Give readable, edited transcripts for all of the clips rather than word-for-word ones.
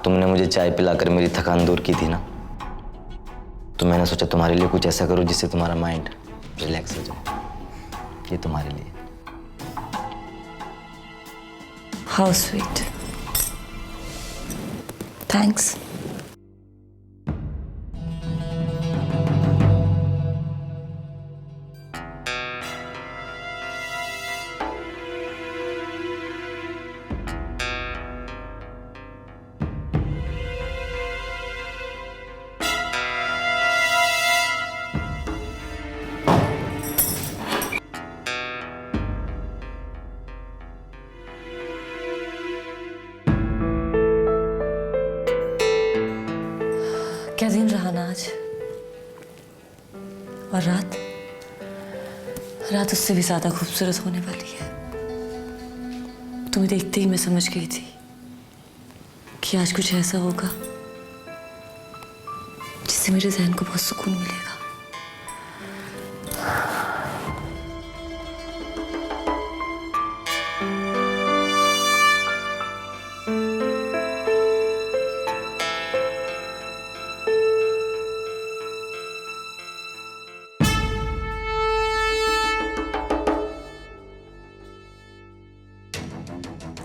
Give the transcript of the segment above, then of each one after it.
तुमने मुझे चाय पिलाकर मेरी थकान दूर की थी ना, तो मैंने सोचा तुम्हारे लिए कुछ ऐसा करूं जिससे तुम्हारा माइंड रिलैक्स हो जाए। ये तुम्हारे लिए। How sweet, thanks. क्या दिन रहा ना आज, और रात रात उससे भी ज्यादा खूबसूरत होने वाली है। तुम्हें देखते ही मैं समझ गई थी कि आज कुछ ऐसा होगा जिससे मेरे जहन को बहुत सुकून मिलेगा।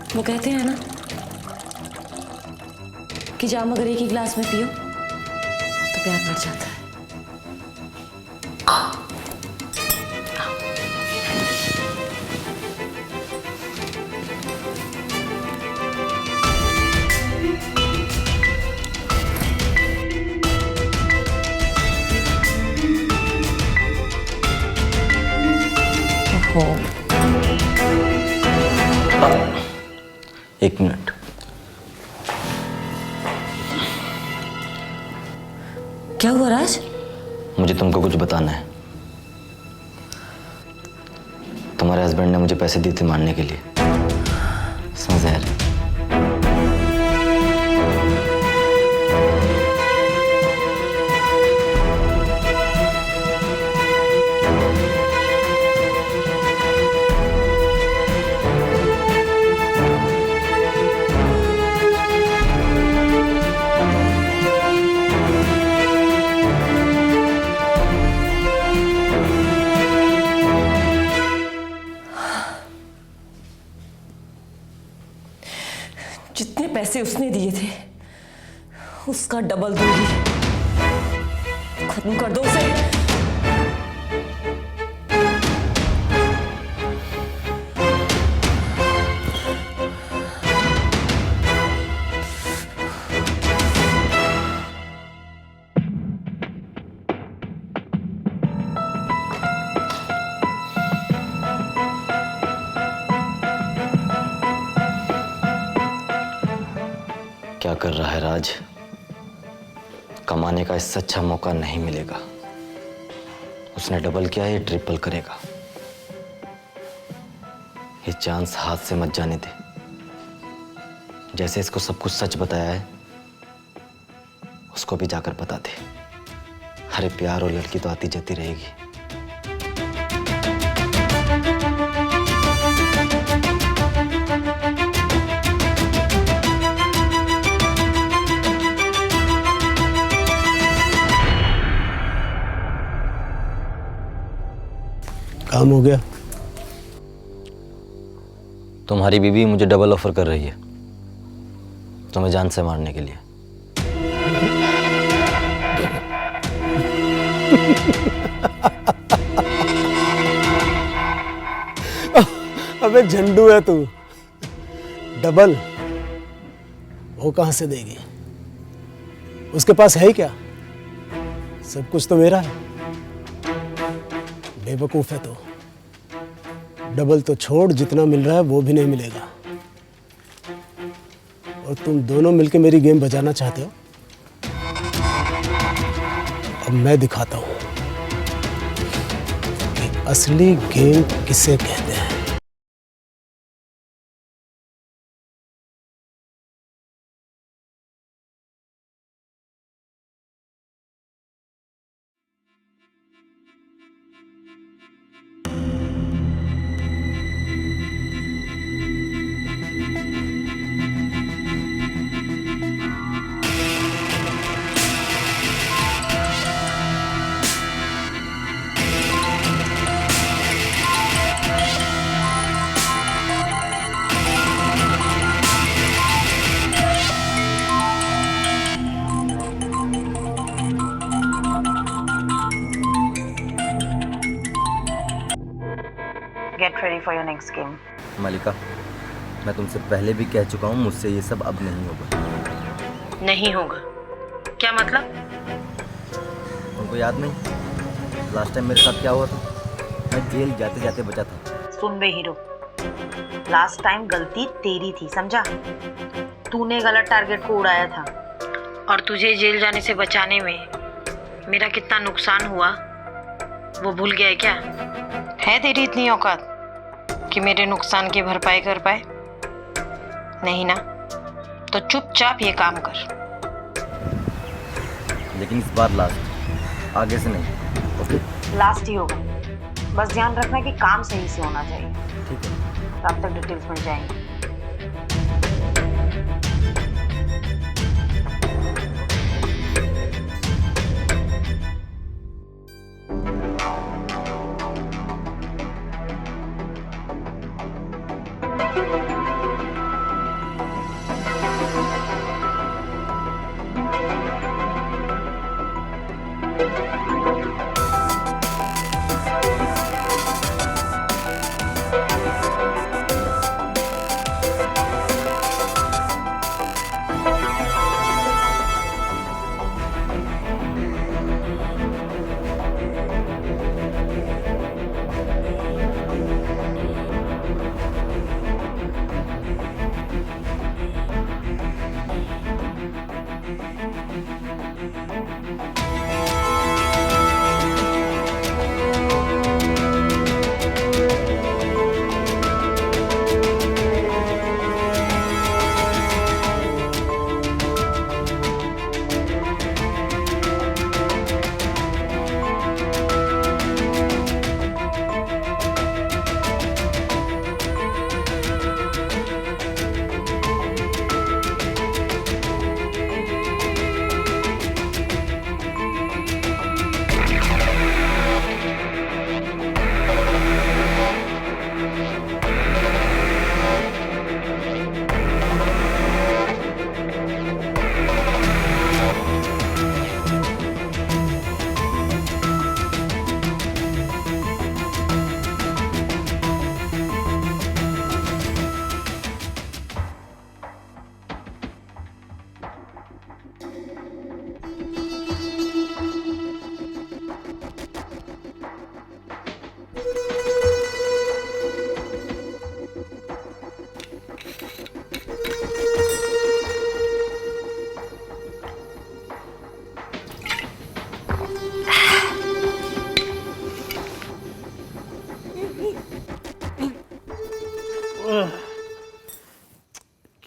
वो कहते हैं ना कि जाम अगर एक ही गिलास में पियो तो प्यार बढ़ जाता है। ओहो, एक मिनट। क्या हुआ राज? मुझे तुमको कुछ बताना है। तुम्हारे हस्बैंड ने मुझे पैसे दिए थे मारने के लिए, समझ आ रहा है? जितने पैसे उसने दिए थे उसका डबल दूंगी। खत्म कर दो उसे। क्या कर रहा है राज? कमाने का इससे अच्छा मौका नहीं मिलेगा। उसने डबल किया, ये ट्रिपल करेगा। ये चांस हाथ से मत जाने दे। जैसे इसको सब कुछ सच बताया है, उसको भी जाकर बता दे। अरे प्यार और लड़की तो आती जाती रहेगी। काम हो गया। तुम्हारी बीवी मुझे डबल ऑफर कर रही है, तुम्हें जान से मारने के लिए। अबे झंडू है तू। डबल वो कहां से देगी? उसके पास है ही क्या? सब कुछ तो मेरा है। बेवकूफ है तो। डबल तो छोड़, जितना मिल रहा है वो भी नहीं मिलेगा। और तुम दोनों मिलके मेरी गेम बजाना चाहते हो। अब मैं दिखाता हूं कि असली गेम किसे कहते हैं। Get ready for your next game. Mallika, मैं तुमसे पहले भी कह चुका हूँ, मुझसे ये सब अब नहीं होगा। नहीं होगा? क्या मतलब? तुमको याद नहीं लास्ट टाइम मेरे साथ क्या हुआ था? मैं जेल जाते जाते बचा था। सुन बे हीरो, लास्ट टाइम गलती तेरी थी, समझा? तूने गलत टारगेट को उड़ाया था और तुझे जेल जाने से बचाने में मेरा कितना नुकसान हुआ वो भूल गया है क्या? है तेरी इतनी औकात कि मेरे नुकसान की भरपाई कर पाए? नहीं ना? तो चुपचाप ये काम कर। लेकिन इस बार लास्ट, आगे से नहीं। ओके? लास्ट ही होगा, बस ध्यान रखना कि काम सही से होना चाहिए। ठीक है। तब तक डिटेल्स मिल जाएंगी।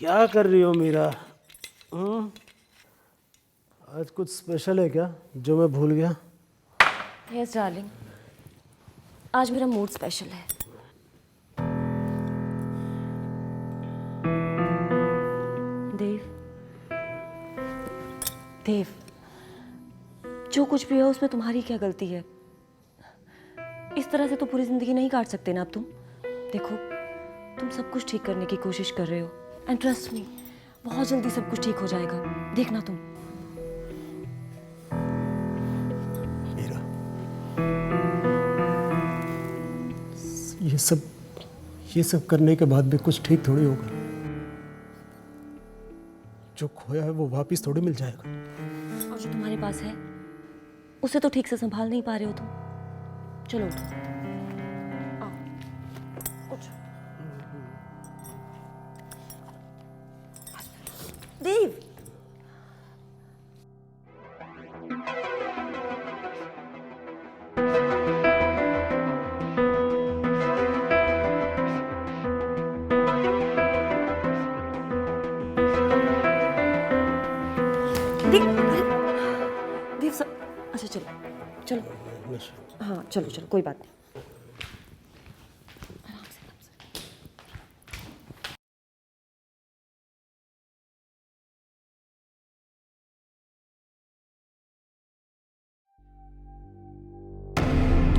क्या कर रही हो मीरा? आज कुछ स्पेशल है क्या जो मैं भूल गया? यस डार्लिंग, आज मेरा मूड स्पेशल है। देव, देव, जो कुछ भी है उसमें तुम्हारी क्या गलती है? इस तरह से तो पूरी जिंदगी नहीं काट सकते ना अब तुम। देखो, तुम सब कुछ ठीक करने की कोशिश कर रहे हो एंड ट्रस्ट मी, बहुत जल्दी सब कुछ ठीक हो जाएगा, देखना तुम। मीरा, ये सब करने के बाद भी कुछ ठीक थोड़ी होगा। जो खोया है वो वापस थोड़ी मिल जाएगा। और जो तुम्हारे पास है उसे तो ठीक से संभाल नहीं पा रहे हो तुम। चलो उठो, आओ, उठो। देव, देव सब अच्छा, चलो चलो, हाँ चलो चलो, कोई बात नहीं। आराम से, आराम से।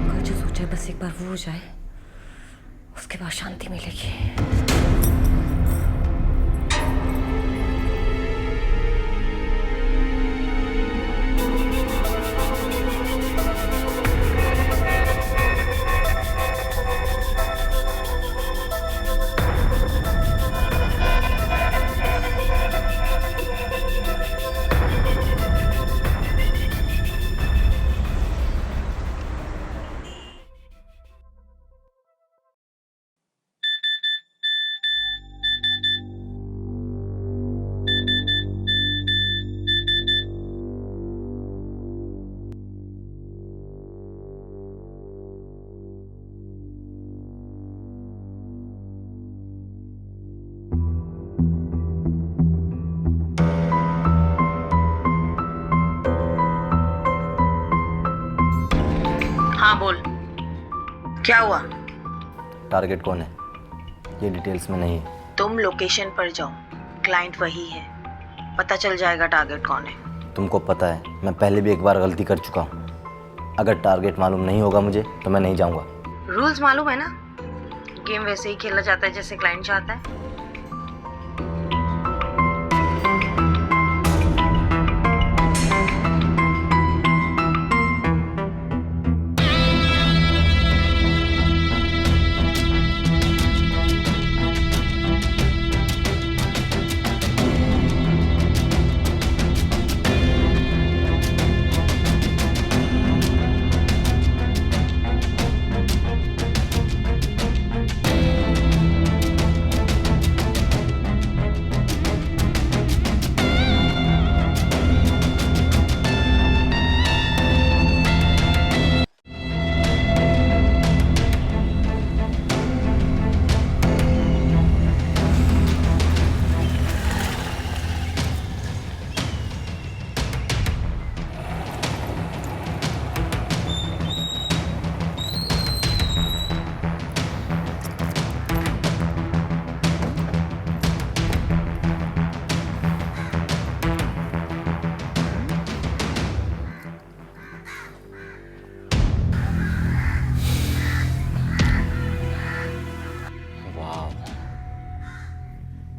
कोई जो सोचे बस एक बार वो हो जाए, उसके बाद शांति मिलेगी। हाँ बोल, क्या हुआ? टारगेट कौन है ये डिटेल्स में नहीं है। तुम लोकेशन पर जाओ, क्लाइंट वही है, पता चल जाएगा टारगेट कौन है। तुमको पता है मैं पहले भी एक बार गलती कर चुका हूँ। अगर टारगेट मालूम नहीं होगा मुझे तो मैं नहीं जाऊँगा। रूल्स मालूम है ना, गेम वैसे ही खेला जाता है जैसे क्लाइंट चाहता है।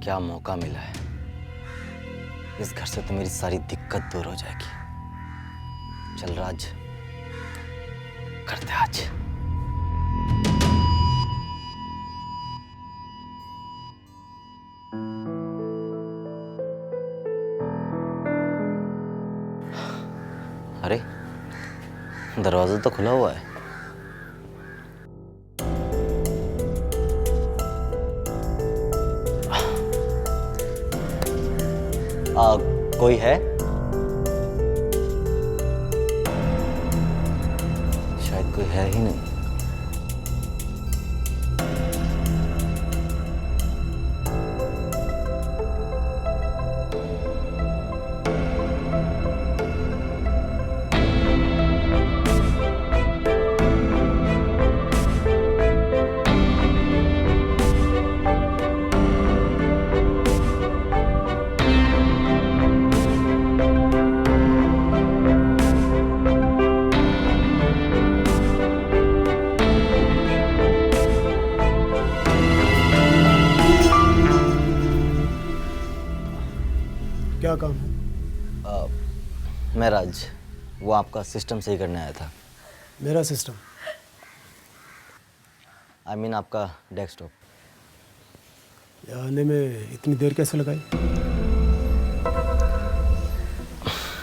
क्या मौका मिला है। इस घर से तो मेरी सारी दिक्कत दूर हो जाएगी। चल राज, करते आज। अरे दरवाजा तो खुला हुआ है। कोई है? शायद कोई है ही नहीं। क्या काम है? मैं राज, वो आपका सिस्टम सही करने आया था। मेरा सिस्टम? आई मीन आपका डेस्कटॉप। यहाँ आने में इतनी देर कैसे लगाई?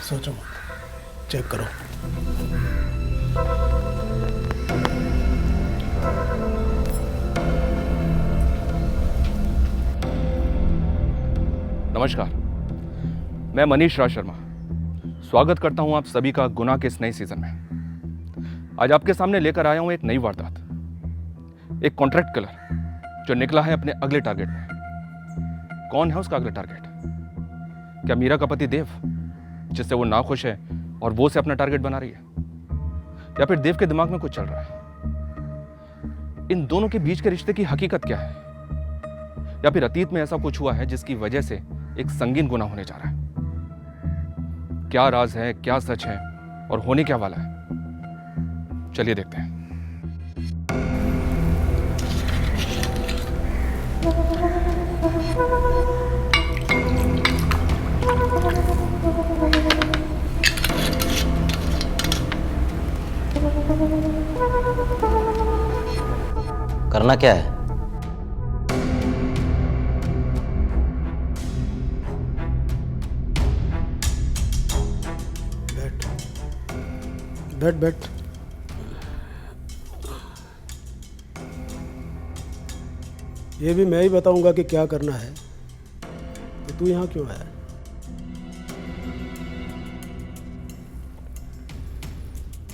सोचो मत, चेक करो। नमस्कार, मैं मनीष राज शर्मा स्वागत करता हूं आप सभी का गुना के इस नए सीजन में। आज आपके सामने लेकर आया हूं एक नई वारदात, एक कॉन्ट्रैक्ट किलर जो निकला है अपने अगले टारगेट में। कौन है उसका अगला टारगेट? क्या मीरा का पति देव, जिससे वो नाखुश है और वो उसे अपना टारगेट बना रही है, या फिर देव के दिमाग में कुछ चल रहा है? इन दोनों के बीच के रिश्ते की हकीकत क्या है? या फिर अतीत में ऐसा कुछ हुआ है जिसकी वजह से एक संगीन गुनाह होने जा रहा है? क्या राज है, क्या सच है और होने क्या वाला है? चलिए देखते हैं। करना क्या है? बैठ। ये भी मैं ही बताऊंगा कि क्या करना है, तो तू यहाँ क्यों आया?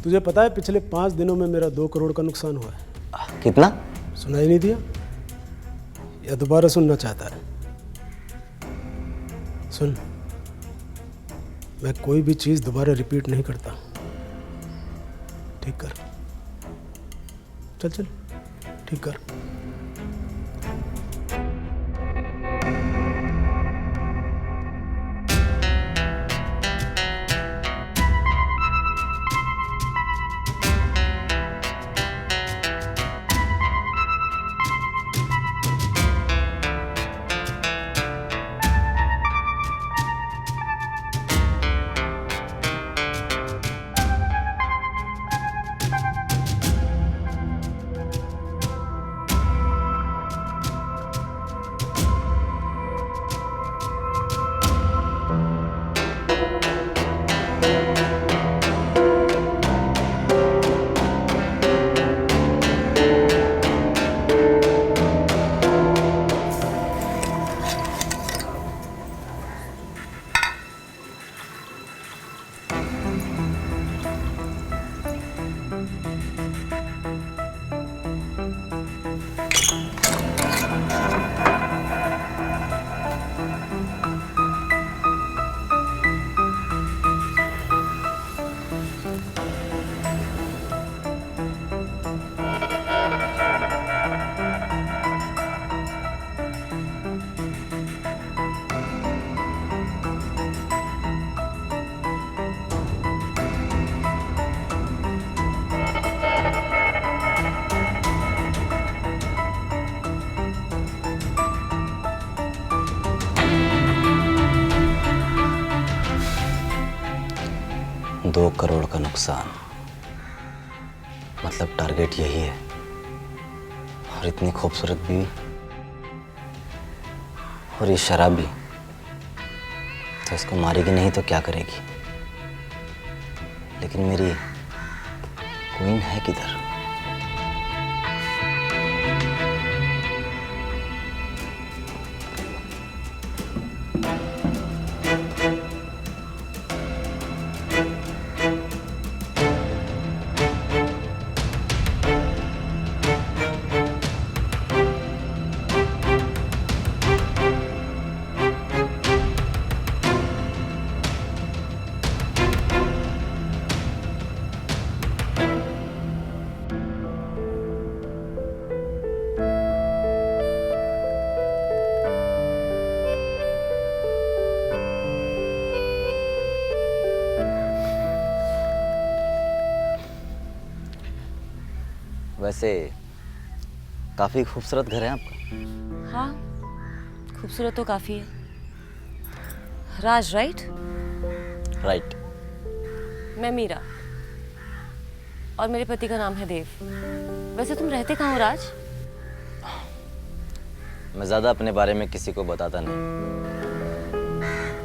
तुझे पता है पिछले 5 दिनों में मेरा 2 करोड़ का नुकसान हुआ है। कितना? सुनाई नहीं दिया या दोबारा सुनना चाहता है? सुन, मैं कोई भी चीज़ दोबारा रिपीट नहीं करता। ठीक कर। चल चल ठीक कर। दो करोड़ का नुकसान, मतलब टारगेट यही है। और इतनी खूबसूरत बीवी और ये शराबी, तो इसको मारेगी नहीं तो क्या करेगी। लेकिन मेरी क्वीन है किधर? वैसे काफी खूबसूरत घर है आपका। हाँ, खूबसूरत तो काफ़ी है। राज, राइट? राइट। मैं मीरा और मेरे पति का नाम है देव। वैसे तुम रहते कहाँ हो राज? मैं ज्यादा अपने बारे में किसी को बताता नहीं।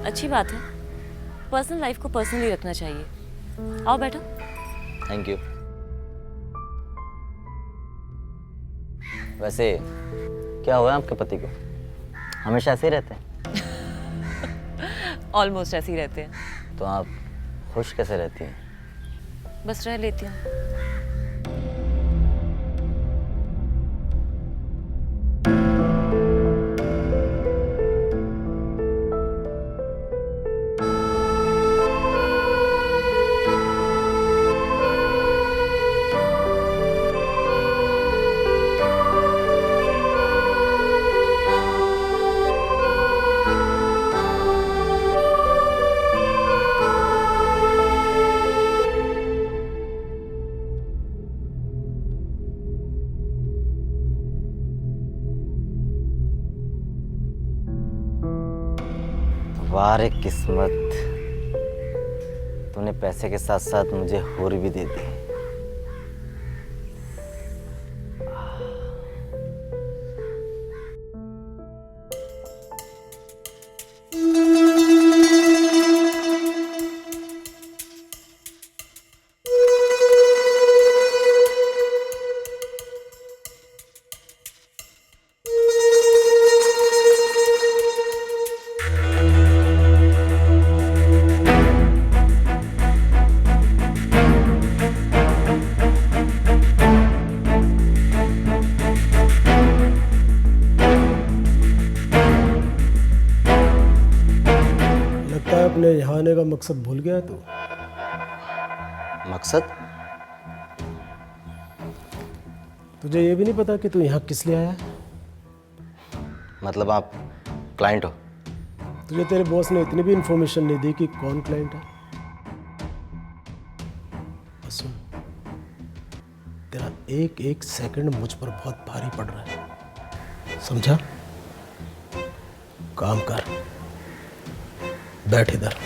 अच्छी बात है, पर्सनल लाइफ को पर्सनली रखना चाहिए। आओ बैठो। Thank you. वैसे क्या हुआ आपके पति को? हमेशा ऐसे ही रहते हैं? ऑलमोस्ट ऐसे ही रहते हैं। तो आप खुश कैसे रहती हैं? बस रह लेती हूँ। वाह रे किस्मत, तूने पैसे के साथ साथ मुझे हूर भी दे दी। अपने यहाँ आने का मकसद भूल गया तू? मकसद? तुझे ये भी नहीं पता कि तू यहाँ किस लिए आया है? मतलब आप क्लाइंट हो? तुझे तेरे बॉस ने इतनी भी इंफॉर्मेशन नहीं दी कि कौन क्लाइंट है? बस सुन, तेरा एक एक सेकंड मुझ पर बहुत भारी पड़ रहा है, समझा? काम कर, बैठ इधर।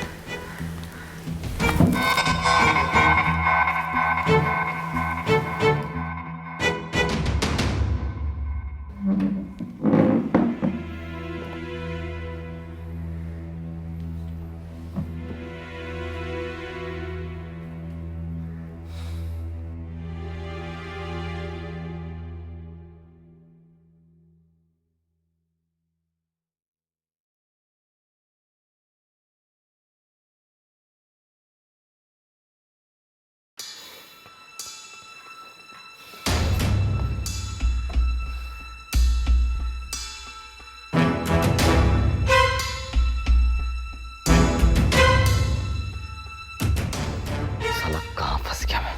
साला कहाँ फंस गया मैं?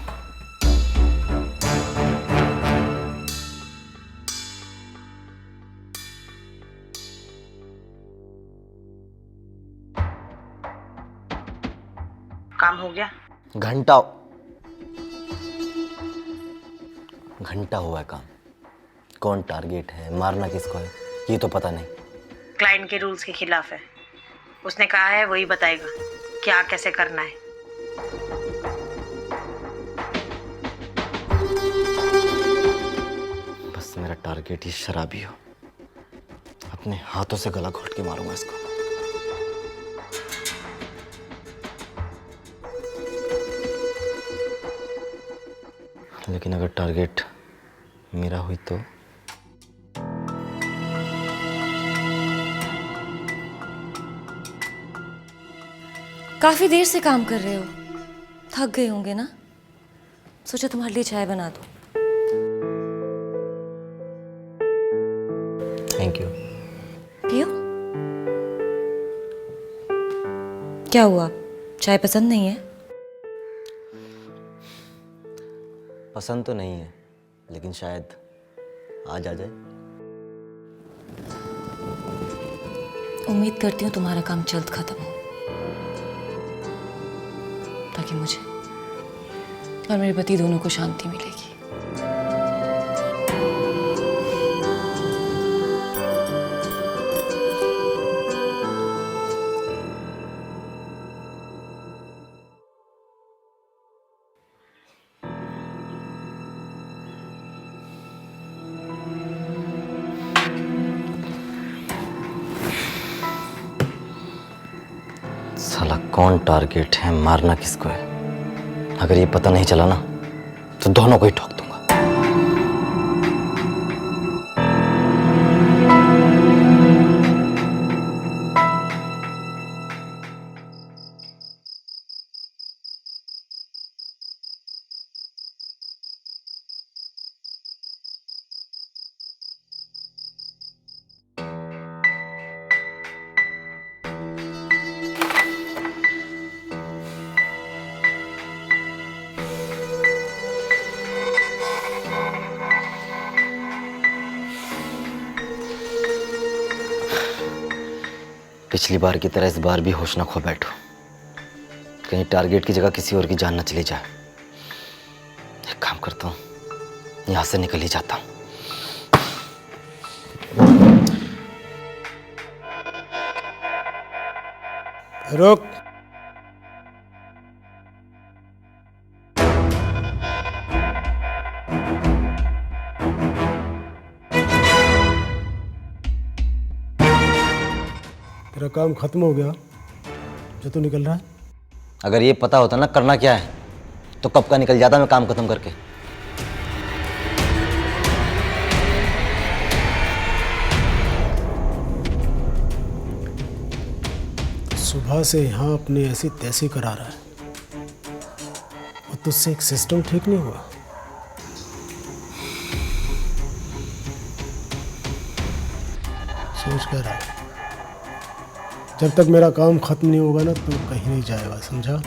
काम हो गया? घंटा घंटा हुआ है काम। कौन टारगेट है, मारना किसको है, ये तो पता नहीं। क्लाइंट के रूल्स के खिलाफ है। उसने कहा है वही बताएगा क्या कैसे करना है। बस मेरा टारगेट ही शराबी हो, अपने हाथों से गला घोट के मारूंगा इसको। लेकिन अगर टारगेट मेरा हुई तो काफी देर से काम कर रहे हो, थक गए होंगे ना? सोचा तुम्हारे लिए चाय बना दूं। Thank you. पियो। क्या हुआ, चाय पसंद नहीं है? पसंद तो नहीं है, लेकिन शायद आज आ जाए। उम्मीद करती हूँ तुम्हारा काम जल्द खत्म हो, ताकि मुझे और मेरे पति दोनों को शांति मिलेगी। साला कौन टारगेट है, मारना किसको है? अगर ये पता नहीं चला ना तो दोनों को ही ठोक दूंगा। पिछली बार की तरह इस बार भी होश न खो बैठो, कहीं टारगेट की जगह किसी और की जान न चली जाए। एक काम करता हूँ, यहां से निकल ही जाता हूँ। रुक। तेरा काम खत्म हो गया जो तू निकल रहा है? अगर ये पता होता ना करना क्या है तो कब का निकल जाता मैं काम खत्म करके। सुबह से यहाँ अपनी ऐसी तैसी करा रहा है और तुझसे एक सिस्टम ठीक नहीं हुआ। सोच कर रहा है, जब तक मेरा काम खत्म नहीं होगा ना तो कहीं नहीं जाएगा, समझा?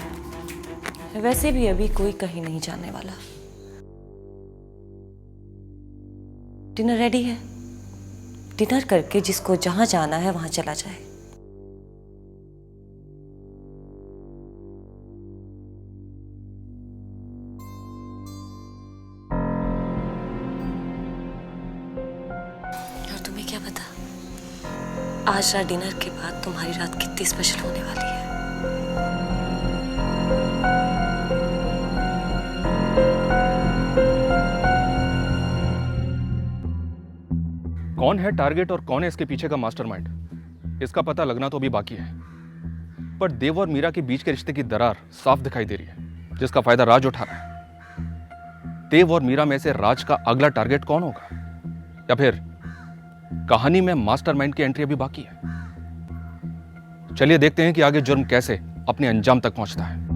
वैसे भी अभी कोई कहीं नहीं जाने वाला। डिनर रेडी है, डिनर करके जिसको जहां जाना है वहां चला जाए। और तुम्हें क्या पता आज रात डिनर के बाद तुम्हारी रात कितनी स्पेशल होने वाली है। कौन है टारगेट और कौन है इसके पीछे का मास्टरमाइंड, इसका पता लगना तो अभी बाकी है। पर देव और मीरा के बीच के रिश्ते की दरार साफ दिखाई दे रही है, जिसका फायदा राज उठा रहा है। देव और मीरा में से राज का अगला टारगेट कौन होगा, या फिर कहानी में मास्टरमाइंड की एंट्री अभी बाकी है। चलिए देखते हैं कि आगे जुर्म कैसे अपने अंजाम तक पहुंचता है।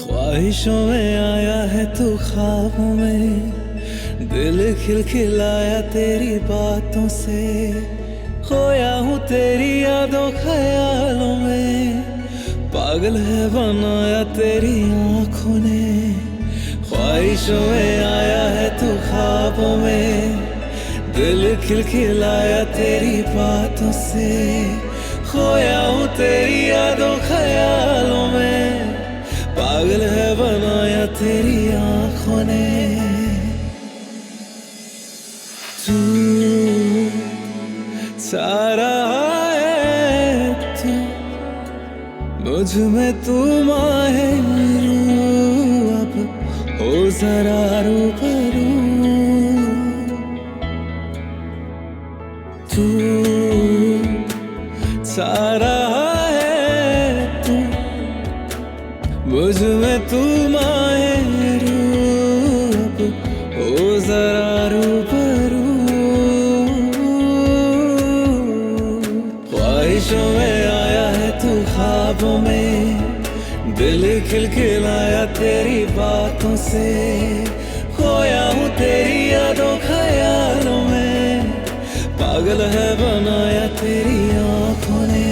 ख्वाहिशों में आया है तू ख्वाबों में, दिल खिलखिलाया तेरी बातों से, खोया हूँ तेरी यादों ख्यालों में, पागल है बनाया तेरी आँखों ने। ख्वाहिशों में आया है तू ख्वाबों में, दिल खिलखिलाया तेरी बातों से, खोया हूँ तेरी यादों ख्यालों में, पागल है बनाया तेरी आँखों ने। तू सारा है तू, मुझ में तू माहिर, अब हो जरा रूबरू। तू सारा मुझ में तू माहिर, अब हो जरा रूबरू। ख्वाहिशों में आया है तू ख्वाबों में, दिल खिलखिलाया तेरी बातों से, खोया हूँ तेरी यादों ख्यालों में, पागल है बनाया तेरी आँखों ने।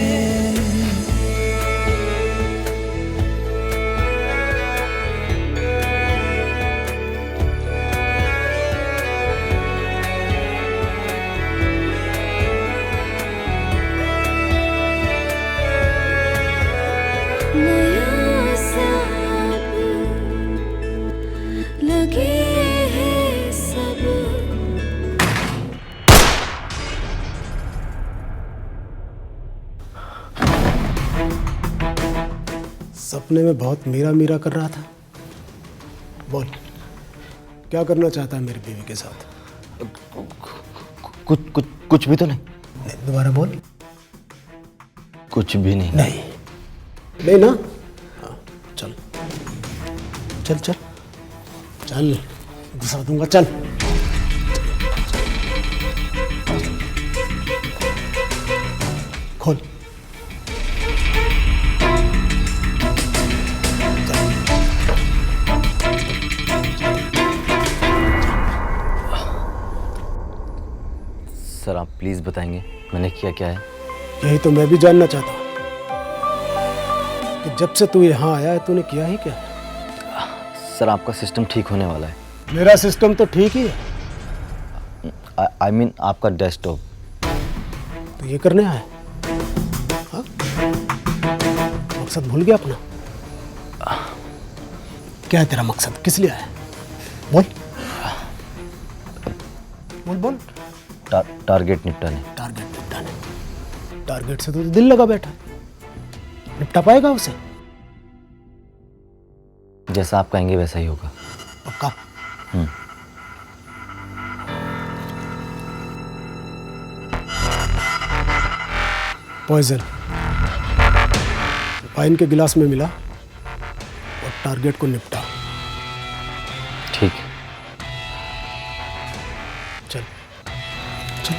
सपने में बहुत मीरा मीरा कर रहा था। बोल, क्या करना चाहता है मेरी बीवी के साथ? कुछ भी तो नहीं। दोबारा बोल। कुछ भी नहीं। नहीं नहीं ना? हाँ, चल चल चल चल, घुसा दूंगा, चल। खोल। सर आप प्लीज बताएंगे मैंने किया क्या है? यही तो मैं भी जानना चाहता हूँ कि जब से तू यहाँ आया है तूने किया ही क्या? सर आपका सिस्टम ठीक होने वाला है। मेरा सिस्टम तो ठीक ही है। आई मीन आपका डेस्कटॉप। तो ये करने आया? हाँ? मकसद भूल गया अपना? क्या है तेरा मकसद? किस लिए आया? बोल बोल बोल। टारगेट निपटाने। टारगेट निपटाने? टारगेट से तो दिल लगा बैठा, निपटा पाएगा उसे? जैसा आप कहेंगे वैसा ही होगा। पक्का? पॉइजन वाइन के गिलास में मिला और टारगेट को निपटा। ठीक है। चल चल।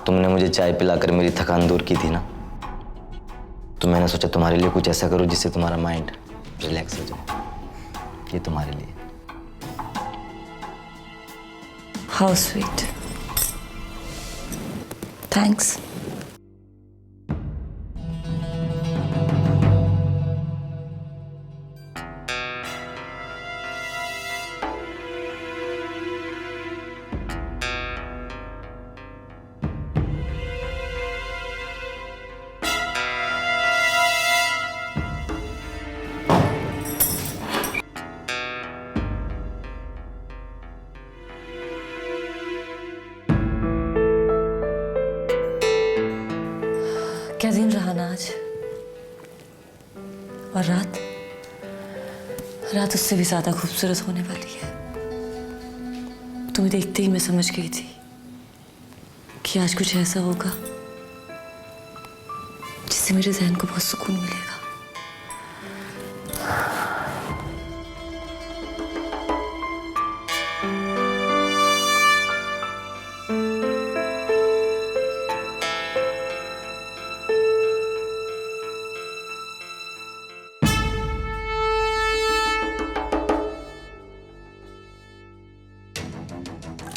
तुमने मुझे चाय पिलाकर मेरी थकान दूर की थी ना, तो मैंने सोचा तुम्हारे लिए कुछ ऐसा करूं जिससे तुम्हारा माइंड रिलैक्स हो जाए। ये तुम्हारे लिए। How sweet, thanks. क्या दिन रहा ना आज, और रात रात उससे भी ज्यादा खूबसूरत होने वाली है। तुम्हें देखते ही मैं समझ गई थी कि आज कुछ ऐसा होगा जिससे मेरे जहन को बहुत सुकून मिलेगा।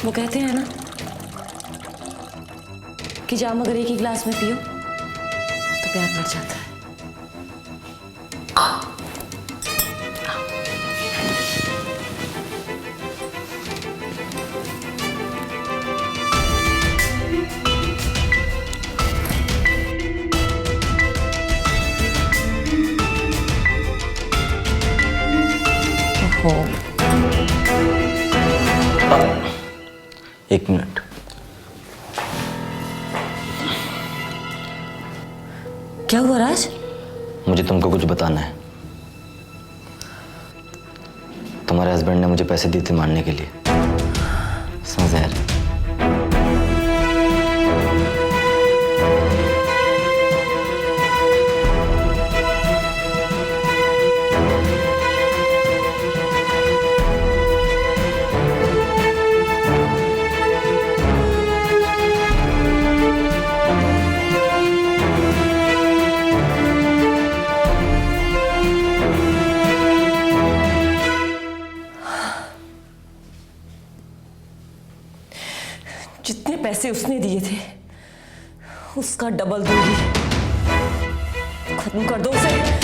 वो कहते हैं ना कि जाम अगर एक ही गिलास में पियो तो प्यार बढ़ जाता है। ओहो, एक मिनट। क्या हुआ राज? मुझे तुमको कुछ बताना है। तुम्हारे हस्बैंड ने मुझे पैसे दिए थे मारने के लिए, समझ यार। जितने पैसे उसने दिए थे उसका डबल दूंगी। खत्म कर दो उसे।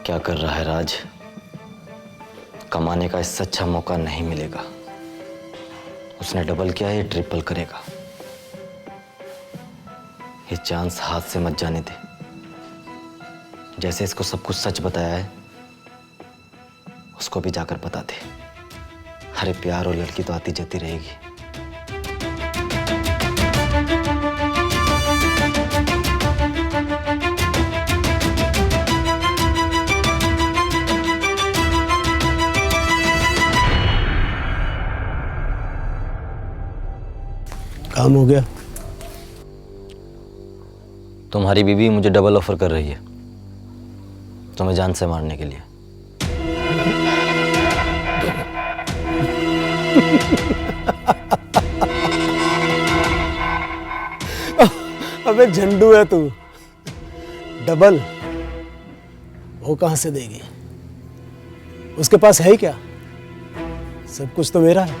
क्या कर रहा है राज? कमाने का इससे अच्छा मौका नहीं मिलेगा। उसने डबल किया, ये ट्रिपल करेगा। ये चांस हाथ से मत जाने दे। जैसे इसको सब कुछ सच बताया है, उसको भी जाकर बता दे। अरे प्यार और लड़की तो आती जाती रहेगी। काम हो गया? तुम्हारी बीवी मुझे डबल ऑफर कर रही है तुम्हें जान से मारने के लिए। अबे झंडू है तू। डबल वो कहां से देगी? उसके पास है ही क्या? सब कुछ तो मेरा है।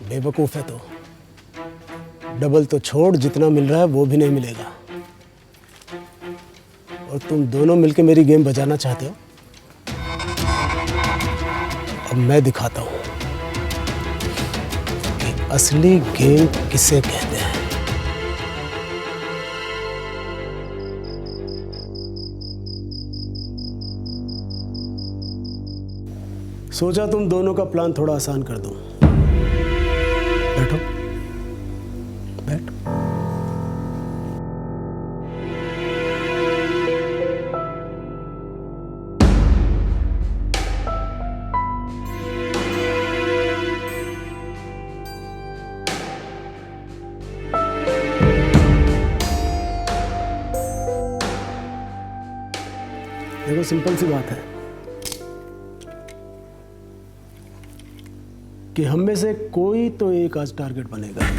बेवकूफ है तो। डबल तो छोड़, जितना मिल रहा है वो भी नहीं मिलेगा। और तुम दोनों मिलके मेरी गेम बजाना चाहते हो। अब मैं दिखाता हूं कि असली गेम किसे कहते हैं। सोचा तुम दोनों का प्लान थोड़ा आसान कर दूं। बैठो बैठो। देखो, सिंपल सी बात है कि हम में से कोई तो एक आज टारगेट बनेगा।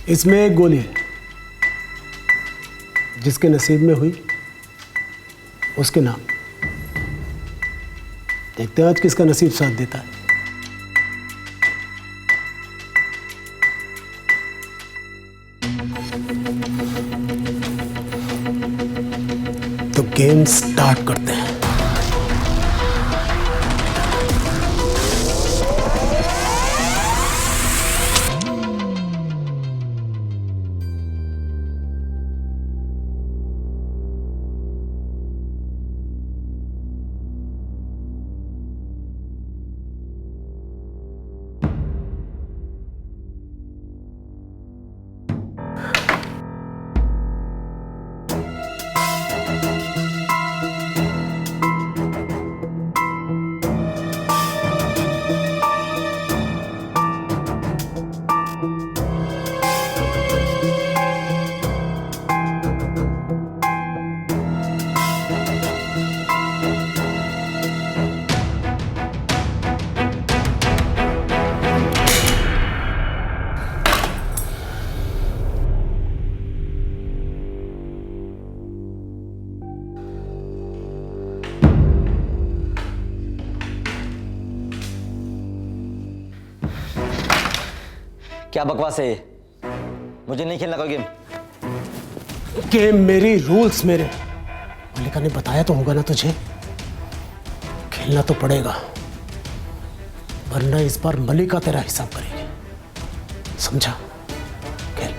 इसमें एक गोली है, जिसके नसीब में हुई उसके नाम। देखते हैं आज किसका नसीब साथ देता है। तो गेम स्टार्ट करते हैं। क्या बकवास है ये? मुझे नहीं खेलना कोई गेम। गेम मेरी, रूल्स मेरे। मल्लिका ने बताया तो होगा ना तुझे। खेलना तो पड़ेगा, वरना इस बार मल्लिका तेरा हिसाब करेगी। समझा? खेल।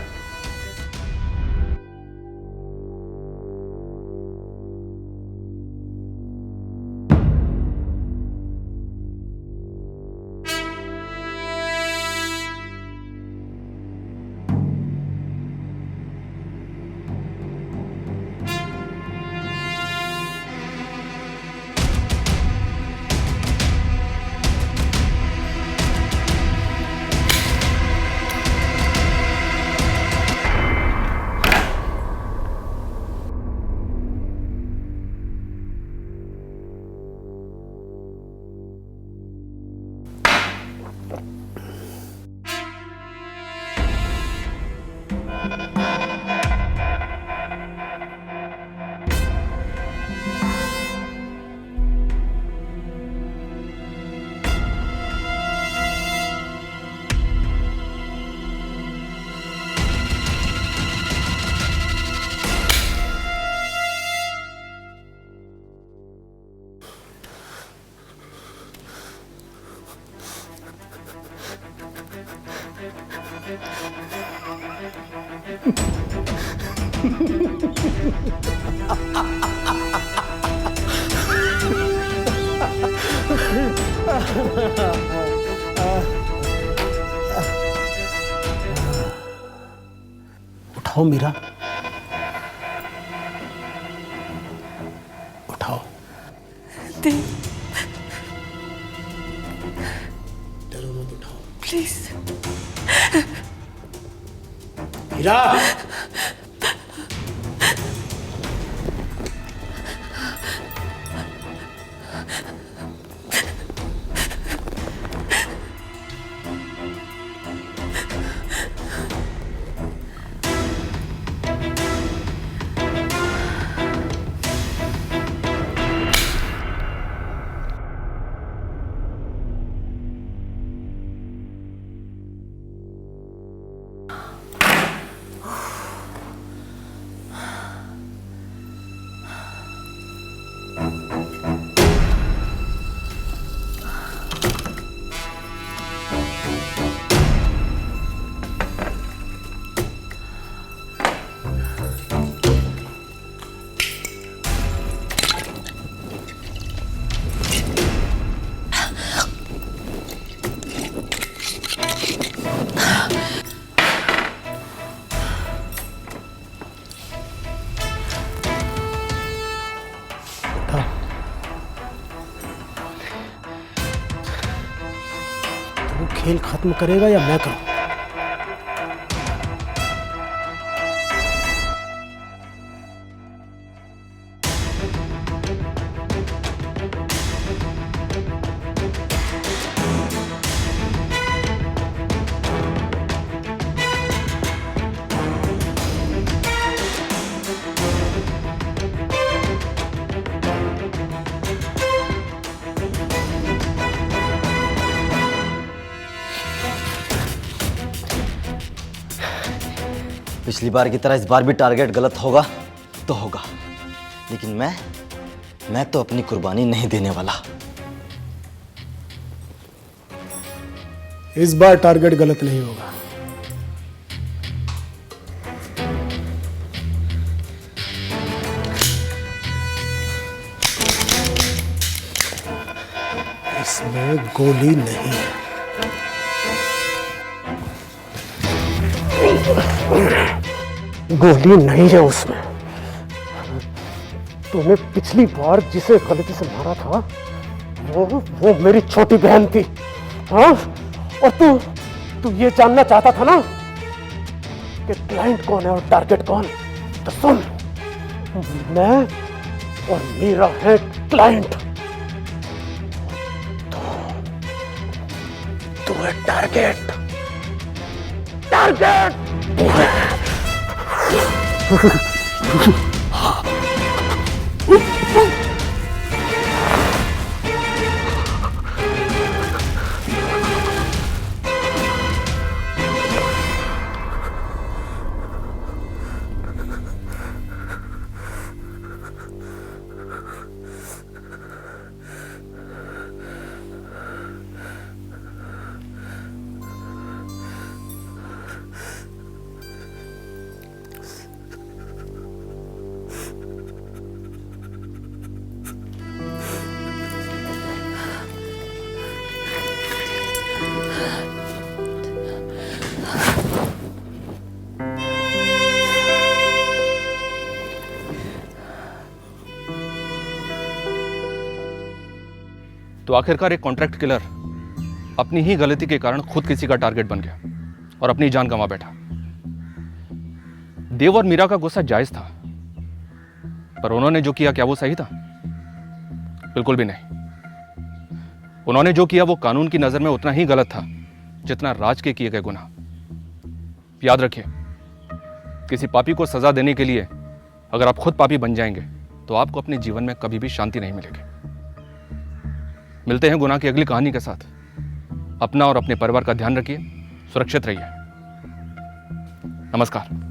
उठाओ मीरा, उठाओ। देव, डरो मत, उठाओ प्लीज। मीरा। तू खेल खत्म करेगा या मैं करूं? पिछली बार की तरह इस बार भी टारगेट गलत होगा तो होगा, लेकिन मैं तो अपनी कुर्बानी नहीं देने वाला। इस बार टारगेट गलत नहीं होगा। इसमें गोली नहीं है। गोली नहीं है उसमें। तूने पिछली बार जिसे गलती से मारा था वो मेरी छोटी बहन थी, हाँ? और तू ये जानना चाहता था ना कि क्लाइंट कौन है और टारगेट कौन? तो सुन, मैं और मीरा है क्लाइंट, तू है टारगेट। टारगेट तो आखिरकार एक कॉन्ट्रैक्ट किलर अपनी ही गलती के कारण खुद किसी का टारगेट बन गया और अपनी जान गंवा बैठा। देव और मीरा का गुस्सा जायज था, पर उन्होंने जो किया क्या वो सही था? बिल्कुल भी नहीं। उन्होंने जो किया वो कानून की नजर में उतना ही गलत था जितना राज के किए गए गुनाह। याद रखिए, किसी पापी को सजा देने के लिए अगर आप खुद पापी बन जाएंगे तो आपको अपने जीवन में कभी भी शांति नहीं मिलेगी। मिलते हैं गुनाह की अगली कहानी के साथ। अपना और अपने परिवार का ध्यान रखिए, सुरक्षित रहिए। नमस्कार।